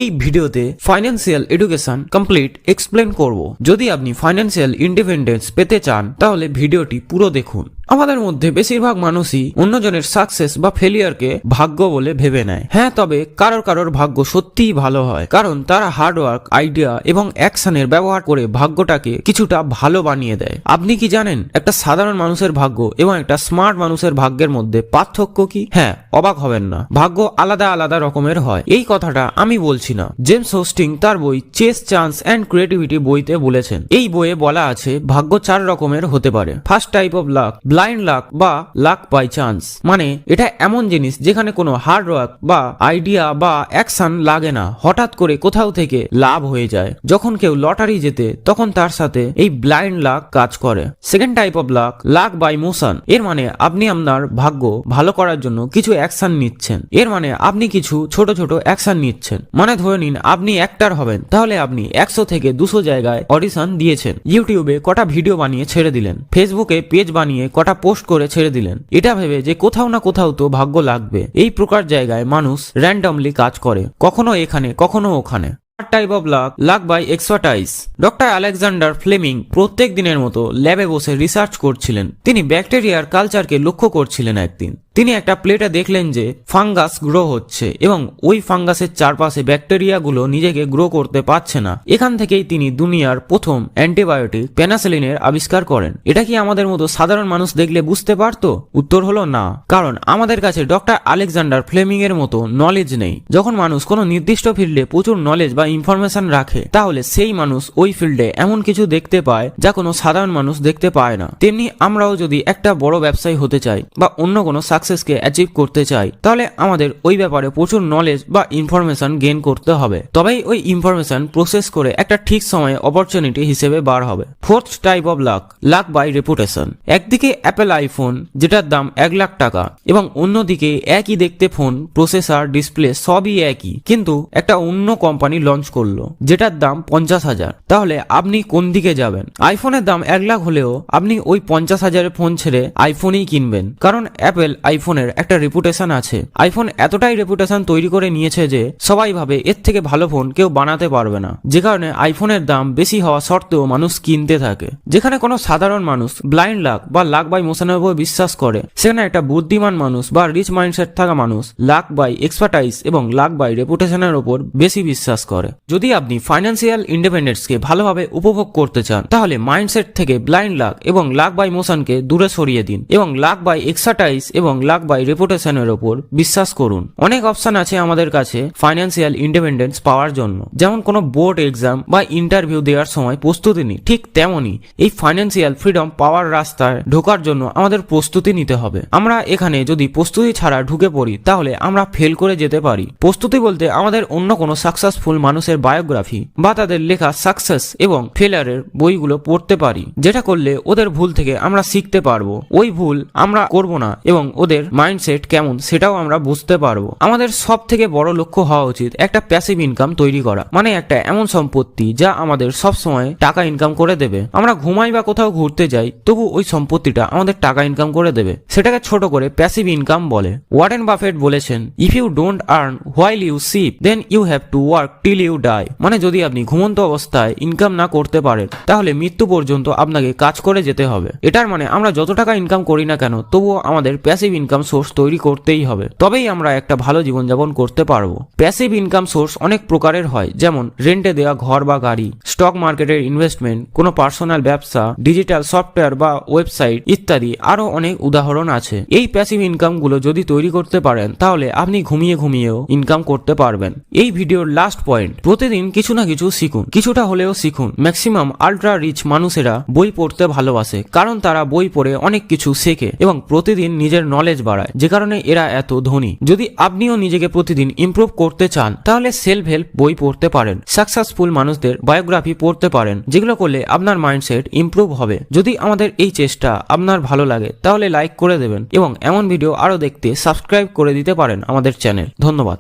এই ভিডিওতে financial education complete explain করব। যদি আপনি ফাইন্যান্সিয়াল ইন্ডিপেন্ডেন্স পেতে চান তাহলে ভিডিওটি পুরো দেখুন। আমাদের মধ্যে বেশিরভাগ মানুষই অন্যজনের সাকসেস বা ফেলিয়ারকে ভাগ্য বলে ভেবে নেয়। হ্যাঁ, তবে কারোর ভাগ্য সত্যিই ভালো হয়, কারণ তারা হার্ডওয়ার্ক, আইডিয়া এবং অ্যাকশনের ব্যবহার করে ভাগ্যটাকে কিছুটা ভালো বানিয়ে দেয়। আপনি কি জানেন একটা সাধারণ মানুষের ভাগ্য এবং একটা স্মার্ট মানুষের ভাগ্যের মধ্যে পার্থক্য কি? হ্যাঁ, অবাক হবেন না, ভাগ্য আলাদা আলাদা রকমের হয়। এই কথাটা আমি বলছি না, জেমস হোস্টিং তার বই চেস, চান্স অ্যান্ড ক্রিয়েটিভিটি বইতে বলেছেন। এই বইয়ে বলা আছে ভাগ্য 4 রকমের হতে পারে। First type of lakh, blind lakh বা লাক বাই চান্স। মানে এটা এমন জিনিস যেখানে কোনো হার্ড ওয়ার্ক বা আইডিয়া বা অ্যাকশন লাগে না, হঠাৎ করে কোথাও থেকে লাভ হয়ে যায়। যখন কেউ লটারি জেতে তখন তার সাথে এই ব্লাইন্ড লাক কাজ করে। Second type of luck, luck by motion. এর মানে আপনি আপনার ভাগ্য ভালো করার জন্য কিছু অ্যাকশন নিচ্ছেন। এর মানে আপনি কিছু ছোট ছোট অ্যাকশন নিচ্ছেন। মানে ধরে নিন আপনি অ্যাক্টর হবেন, তাহলে আপনি 100 থেকে 200 জায়গায় অডিশন দিয়েছেন। ইউটিউবে কটা ভিডিও বানিয়ে ছেড়ে দিলেন, ফেসবুকে পেজ বানিয়ে কটা পোস্ট করে ছেড়ে দিলেন, এটা ভেবে যে কোথাও না কোথাও তো ভাগ্য লাগবে। এই প্রকার জায়গায় মানুষ র্যান্ডমলি কাজ করে, কখনো এখানে কখনো ওখানে। Type of luck, luck by expertise. Doctor Alexander Fleming প্রত্যেক দিনের মতো ল্যাবে বসে রিসার্চ করছিলেন। তিনি ব্যাকটেরিয়ার কালচারকে লক্ষ্য করছিলেন। একদিন তিনি একটা প্লেটে দেখলেন যে ফাঙ্গাস গ্রো হচ্ছে এবং ওই ফাঙ্গাসের চারপাশে ব্যাকটেরিয়াগুলো নিজেকে গ্রো করতে পারছে না। এখান থেকেই তিনি দুনিয়ার প্রথম অ্যান্টিবায়োটিক পেনাসিলিনের আবিষ্কার করেন। এটা কি আমাদের মতো সাধারণ মানুষ দেখলে বুঝতে পারতো? উত্তর হলো না, কারণ আমাদের কাছে ডক্টর আলেকজান্ডার ফ্লেমিং এর মতো নলেজ নেই। যখন মানুষ কোনো নির্দিষ্ট ফিল্ডে প্রচুর নলেজ বা ইনফরমেশন রাখে, তাহলে সেই মানুষ ওই ফিল্ডে এমন কিছু দেখতে পায় যা কোনো সাধারণ মানুষ দেখতে পায় না। তেমনি আমরাও যদি একটা বড় ব্যবসায়ী হতে চাই বা অন্য কোনো সাকসেসকে অ্যাচিভ করতে চাই, তাহলে আমাদের ওই ব্যাপারে প্রচুর নলেজ বা ইনফরমেশন গেইন করতে হবে। তবেই ওই ইনফরমেশন প্রসেস করে একটা ঠিক সময়ে অপরচুনিটি হিসেবে বার হবে। Fourth type of luck, luck by reputation. একদিকে অ্যাপেল আইফোন যেটার দাম 1 লাখ টাকা এবং অন্যদিকে একই দেখতে ফোন, প্রসেসর, ডিসপ্লে সবই একই, কিন্তু একটা অন্য কোম্পানি লঞ্চ করলো যেটার দাম 50,000। তাহলে আপনি কোন দিকে যাবেন? আইফোনের দাম 1 লাখ হলেও আপনি ওই 50,000-এর ফোন ছেড়ে আইফোনই কিনবেন, কারণ অ্যাপেল আইফোনের একটা রেপুটেশন আছে। আইফোন এতটাই রেপুটেশন তৈরি করে নিয়েছে যে সবাই ভাবে এর থেকে ভালো ফোন কেউ বানাতে পারবে না, যে কারণে আইফোনের দাম বেশি হওয়া সত্ত্বেও মানুষ কিনতে থাকে। যেখানে কোনো সাধারণ মানুষ ব্লাইন্ড লাক বা লাক বাই মোশনের উপর বিশ্বাস করে, সেখানে একটা বুদ্ধিমান মানুষ বা রিচ মাইন্ডসেট থাকা মানুষ লাক বাই এক্সপার্টাইজ এবং লাক বাই রেপুটেশনের উপর বেশি বিশ্বাস করে। যদি আপনি ফাইন্যান্সিয়াল ইন্ডিপেন্ডেন্সকে ভালোভাবে উপভোগ করতে চান, তাহলে মাইন্ডসেট থেকে ব্লাইন্ড লাক এবং লাক বাই মোশনকে দূরে সরিয়ে দিন এবং লাক বাই এক্সপার্টাইজ এবং লাক বাই রেপুটেশনের উপর বিশ্বাস করুন। অনেক অপশন আছে আমাদের কাছে ফাইন্যান্সিয়াল ইন্ডিপেন্ডেন্স পাওয়ার জন্য। যেমন কোনো বোর্ড এক্সাম বা ইন্টারভিউ দেওয়ার সময় প্রস্তুতি নিই, ঠিক তেমনই এই ফাইন্যান্সিয়াল ফ্রিডম পাওয়ার রাস্তায় ঢোকার জন্য আমাদের প্রস্তুতি নিতে হবে। আমরা এখানে যদি প্রস্তুতি ছাড়া ঢুকে পড়ি, তাহলে আমরা ফেল করে যেতে পারি। প্রস্তুতি বলতে আমাদের অন্য কোনো সাকসেসফুল মানুষের বায়োগ্রাফি বা তাদের লেখা সাকসেস এবং ফেলারের বইগুলো পড়তে পারি, যেটা করলে ওদের ভুল থেকে আমরা শিখতে পারবো। ওই ভুল আমরা করব না এবং ওদের মাইন্ডসেট কেমন সেটাও আমরা বুঝতে পারবো। আমাদের সব থেকে বড় লক্ষ্য হওয়া উচিত একটা প্যাসিভ ইনকাম তৈরি করা, মানে একটা এমন সম্পত্তি যা আমাদের সব সময় টাকা ইনকাম করে দেবে। আমরা ঘুমাই বা কোথাও ঘুরতে যাই, তবু ওই সম্পত্তিটা আমাদের টাকা ইনকাম করে দেবে। সেটাকে ছোট করে প্যাসিভ ইনকাম বলে। ওয়ারেন বাফেট বলেছেন, if you don't earn while you sleep then you have to work till you die. মানে যদি আপনি ঘুমন্ত অবস্থায় ইনকাম না করতে পারেন, তাহলে মৃত্যু পর্যন্ত আপনাকে কাজ করে যেতে হবে। এটার মানে আমরা যত টাকা ইনকাম করি না কেন, তবুও আমাদের প্যাসিভ ইনকাম সোর্স তৈরি করতেই হবে, তবেই আমরা একটা ভালো জীবনযাপন করতে পারবো। প্যাসিভ ইনকাম সোর্স অনেক প্রকারের হয়, যেমন রেন্টে দেওয়া ঘর বা গাড়ি, স্টক মার্কেটের ইনভেস্টমেন্ট, কোনো পার্সোনাল ব্যবসা, ডিজিটাল সফটওয়্যার বা ওয়েবসাইট ইত্যাদি। আরো অনেক উদাহরণ আছে। এই প্যাসিভ ইনকাম গুলো যদি তৈরি করতে পারেন, তাহলে আপনি ঘুমিয়ে ঘুমিয়েও ইনকাম করতে পারবেন। এই ভিডিওর লাস্ট পয়েন্ট, প্রতিদিন কিছু না কিছু শিখুন, কিছুটা হলেও শিখুন। ম্যাক্সিমাম আল্ট্রা রিচ মানুষেরা বই পড়তে ভালোবাসে, কারণ তারা বই পড়ে অনেক কিছু শেখে এবং প্রতিদিন নিজের নলেজ বাড়ায়, যে কারণে এরা এত ধনী। যদি আপনিও নিজেকে প্রতিদিন ইমপ্রুভ করতে চান, তাহলে সেলফ হেল্প বই পড়তে পারেন, সাকসেসফুল মানুষদের বায়োগ্রাফি পড়তে পারেন, যেগুলো করলে আপনার মাইন্ডসেট ইমপ্রুভ হবে। যদি আমাদের এই চেষ্টা আপনার ভালো লাগে, তাহলে লাইক করে দেবেন এবং এমন ভিডিও আরো দেখতে সাবস্ক্রাইব করে দিতে পারেন আমাদের চ্যানেল। ধন্যবাদ।